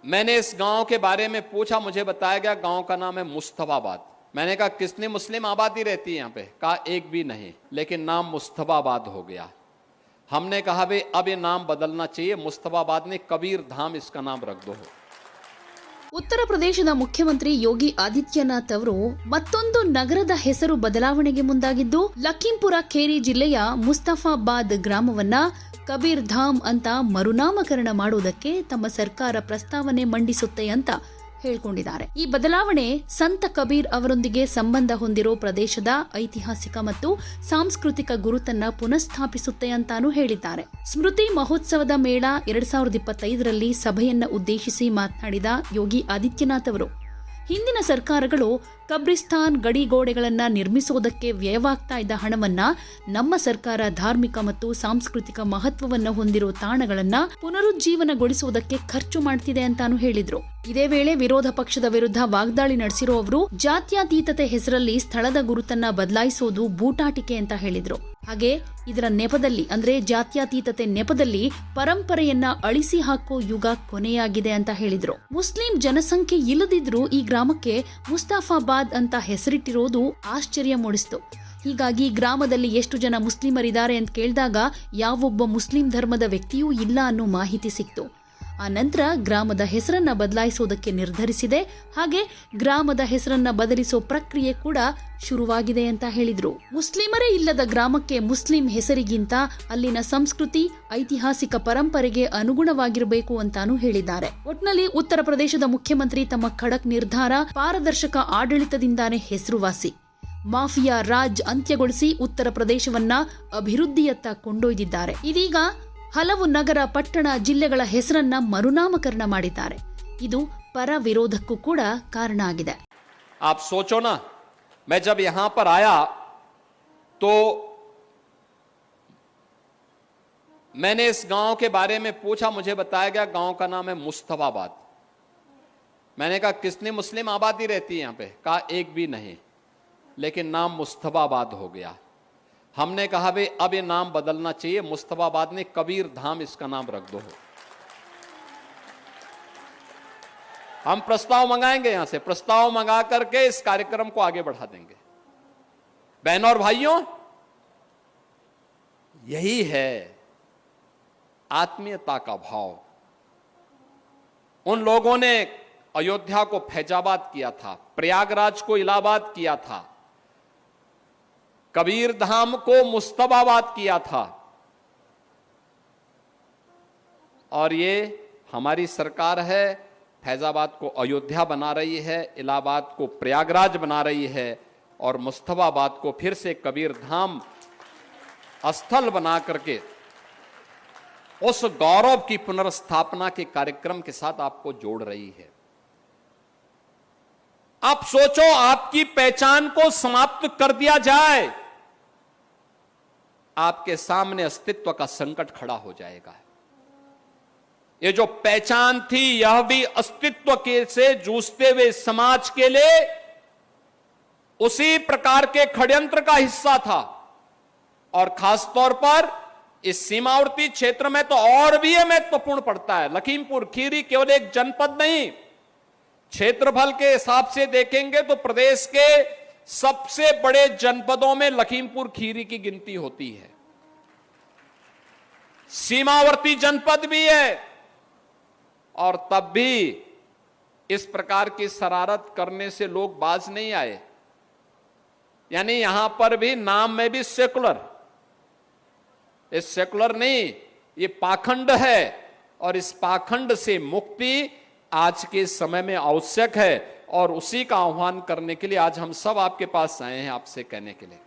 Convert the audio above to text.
मैंने इस गांव के बारे में पूछा, मुझे बताया गया गांव का नाम है मुस्तफाबाद। मैंने कहा कितनी मुस्लिम आबादी रहती है यहाँ पे? कहा एक भी नहीं, लेकिन नाम मुस्तफाबाद हो गया। हमने कहा भाई अब ये नाम बदलना चाहिए, मुस्तफाबाद ने कबीर धाम इसका नाम रख दो। ಉತ್ತರ ಪ್ರದೇಶದ ಮುಖ್ಯಮಂತ್ರಿ ಯೋಗಿ ಆದಿತ್ಯನಾಥ್ ಅವರು ಮತ್ತೊಂದು ನಗರದ ಹೆಸರು ಬದಲಾವಣೆಗೆ ಮುಂದಾಗಿದ್ದು, ಲಖೀಂಪುರ ಖೇರಿ ಜಿಲ್ಲೆಯ ಮುಸ್ತಫಾಬಾದ್ ಗ್ರಾಮವನ್ನ ಕಬೀರ್ ಧಾಮ್ ಅಂತ ಮರುನಾಮಕರಣ ಮಾಡುವುದಕ್ಕೆ ತಮ್ಮ ಸರ್ಕಾರ ಪ್ರಸ್ತಾವನೆ ಮಂಡಿಸುತ್ತೆ ಅಂತ ಹೇಳಿಕೊಂಡಿದ್ದಾರೆ. ಈ ಬದಲಾವಣೆ ಸಂತ ಕಬೀರ್ ಅವರೊಂದಿಗೆ ಸಂಬಂಧ ಹೊಂದಿರೋ ಪ್ರದೇಶದ ಐತಿಹಾಸಿಕ ಮತ್ತು ಸಾಂಸ್ಕೃತಿಕ ಗುರುತನ್ನ ಪುನಃಸ್ಥಾಪಿಸುತ್ತೆ ಅಂತಾನೂ ಹೇಳಿದ್ದಾರೆ. ಸ್ಮೃತಿ ಮಹೋತ್ಸವದ ಮೇಳ 2025ರಲ್ಲಿ ಸಭೆಯನ್ನ ಉದ್ದೇಶಿಸಿ ಮಾತನಾಡಿದ ಯೋಗಿ ಆದಿತ್ಯನಾಥ್ ಅವರು, ಹಿಂದಿನ ಸರ್ಕಾರಗಳು ಕಬ್ರಿಸ್ತಾನ್ ಗಡಿಗೋಡೆಗಳನ್ನ ನಿರ್ಮಿಸುವುದಕ್ಕೆ ವ್ಯಯವಾಗ್ತಾ ಇದ್ದ ಹಣವನ್ನ ನಮ್ಮ ಸರ್ಕಾರ ಧಾರ್ಮಿಕ ಮತ್ತು ಸಾಂಸ್ಕೃತಿಕ ಮಹತ್ವವನ್ನು ಹೊಂದಿರುವ ತಾಣಗಳನ್ನ ಪುನರುಜ್ಜೀವನಗೊಳಿಸುವುದಕ್ಕೆ ಖರ್ಚು ಮಾಡ್ತಿದೆ ಅಂತಾನು ಹೇಳಿದ್ರು. ಇದೇ ವೇಳೆ ವಿರೋಧ ಪಕ್ಷದ ವಿರುದ್ಧ ವಾಗ್ದಾಳಿ ನಡೆಸಿರೋ ಅವರು ಜಾತ್ಯತೀತತೆ ಹೆಸರಲ್ಲಿ ಸ್ಥಳದ ಗುರುತನ್ನ ಬದಲಾಯಿಸುವುದು ಬೂಟಾಟಿಕೆ ಅಂತ ಹೇಳಿದ್ರು. ಹಾಗೆ ಇದರ ನೆಪದಲ್ಲಿ ಅಂದ್ರೆ ಜಾತ್ಯತೀತತೆ ನೆಪದಲ್ಲಿ ಪರಂಪರೆಯನ್ನ ಅಳಿಸಿ ಹಾಕೋ ಯುಗ ಕೊನೆಯಾಗಿದೆ ಅಂತ ಹೇಳಿದ್ರು. ಮುಸ್ಲಿಂ ಜನಸಂಖ್ಯೆ ಇಲ್ಲದಿದ್ರೂ ಈ ಗ್ರಾಮಕ್ಕೆ ಮುಸ್ತಫಾಬಾದ್ ಅಂತ ಹೆಸರಿಟ್ಟಿರೋದು ಆಶ್ಚರ್ಯ ಮೂಡಿಸಿತು. ಹೀಗಾಗಿ ಗ್ರಾಮದಲ್ಲಿ ಎಷ್ಟು ಜನ ಮುಸ್ಲಿಮರಿದ್ದಾರೆ ಅಂತ ಕೇಳಿದಾಗ ಯಾವೊಬ್ಬ ಮುಸ್ಲಿಂ ಧರ್ಮದ ವ್ಯಕ್ತಿಯೂ ಇಲ್ಲ ಅನ್ನೋ ಮಾಹಿತಿ ಸಿಕ್ತು. ಆ ನಂತರ ಗ್ರಾಮದ ಹೆಸರನ್ನ ಬದಲಾಯಿಸುವುದಕ್ಕೆ ನಿರ್ಧರಿಸಿದೆ. ಹಾಗೆ ಗ್ರಾಮದ ಹೆಸರನ್ನ ಬದಲಿಸೋ ಪ್ರಕ್ರಿಯೆ ಕೂಡ ಶುರುವಾಗಿದೆ ಅಂತ ಹೇಳಿದ್ರು. ಮುಸ್ಲಿಮರೇ ಇಲ್ಲದ ಗ್ರಾಮಕ್ಕೆ ಮುಸ್ಲಿಂ ಹೆಸರಿಗಿಂತ ಅಲ್ಲಿನ ಸಂಸ್ಕೃತಿ, ಐತಿಹಾಸಿಕ ಪರಂಪರೆಗೆ ಅನುಗುಣವಾಗಿರಬೇಕು ಅಂತಾನೂ ಹೇಳಿದ್ದಾರೆ. ಒಟ್ನಲ್ಲಿ ಉತ್ತರ ಪ್ರದೇಶದ ಮುಖ್ಯಮಂತ್ರಿ ತಮ್ಮ ಖಡಕ್ ನಿರ್ಧಾರ, ಪಾರದರ್ಶಕ ಆಡಳಿತದಿಂದಾನೇ ಹೆಸರುವಾಸಿ. ಮಾಫಿಯಾ ರಾಜ್ ಅಂತ್ಯಗೊಳಿಸಿ ಉತ್ತರ ಪ್ರದೇಶವನ್ನ ಅಭಿವೃದ್ಧಿಯತ್ತ ಕೊಂಡೊಯ್ದಿದ್ದಾರೆ. ಇದೀಗ ಹಲವು ನಗರ, ಪಟ್ಟಣ, ಜಿಲ್ಲೆಗಳ ಹೆಸರನ್ನ ಮರುನಾಮಕರಣ ಮಾಡಿದ್ದಾರೆ. ಇದು ಪರ ವಿರೋಧಕ್ಕೂ ಕೂಡ ಕಾರಣ ಆಗಿದೆ. आप सोचो ना, मैं जब यहां पर आया तो मैंने इस गांव के बारे में पूछा, मुझे बताया गया गांव का नाम है मुस्तफाबाद। मैंने कहा कितनी मुस्लिम आबादी रहती है यहां पे? कहा एक भी नहीं, लेकिन नाम मुस्तफाबाद हो गया। हमने कहा भाई अब ये नाम बदलना चाहिए, मुस्तफाबाद ने कबीर धाम इसका नाम रख दो। हम प्रस्ताव मंगाएंगे, यहां से प्रस्ताव मंगा करके इस कार्यक्रम को आगे बढ़ा देंगे। बहनों और भाइयों, यही है आत्मीयता का भाव। उन लोगों ने अयोध्या को फैजाबाद किया था, प्रयागराज को इलाहाबाद किया था, कबीर धाम को मुस्तफाबाद किया था, और ये हमारी सरकार है, फैजाबाद को अयोध्या बना रही है, इलाहाबाद को प्रयागराज बना रही है, और मुस्तफाबाद को फिर से कबीर धाम स्थल बना करके उस गौरव की पुनर्स्थापना के कार्यक्रम के साथ आपको जोड़ रही है। आप सोचो, आपकी पहचान को समाप्त कर दिया जाए, आपके सामने अस्तित्व का संकट खड़ा हो जाएगा। ये जो पहचान थी, यह भी अस्तित्व के से जूझते हुए समाज के लिए उसी प्रकार के षड्यंत्र का हिस्सा था। और खासतौर पर इस सीमावर्ती क्षेत्र में तो और भी यह महत्वपूर्ण पड़ता है। लखीमपुर खीरी केवल एक जनपद नहीं, क्षेत्रफल के हिसाब से देखेंगे तो प्रदेश के सबसे बड़े जनपदों में लखीमपुर खीरी की गिनती होती है। सीमावर्ती जनपद भी है, और तब भी इस प्रकार की शरारत करने से लोग बाज नहीं आए। यानी यहां पर भी नाम में भी सेकुलर, इस सेकुलर नहीं, ये पाखंड है, और इस पाखंड से मुक्ति आज के समय में आवश्यक है, और उसी का आह्वान करने के लिए आज हम सब आपके पास आए हैं, आपसे कहने के लिए।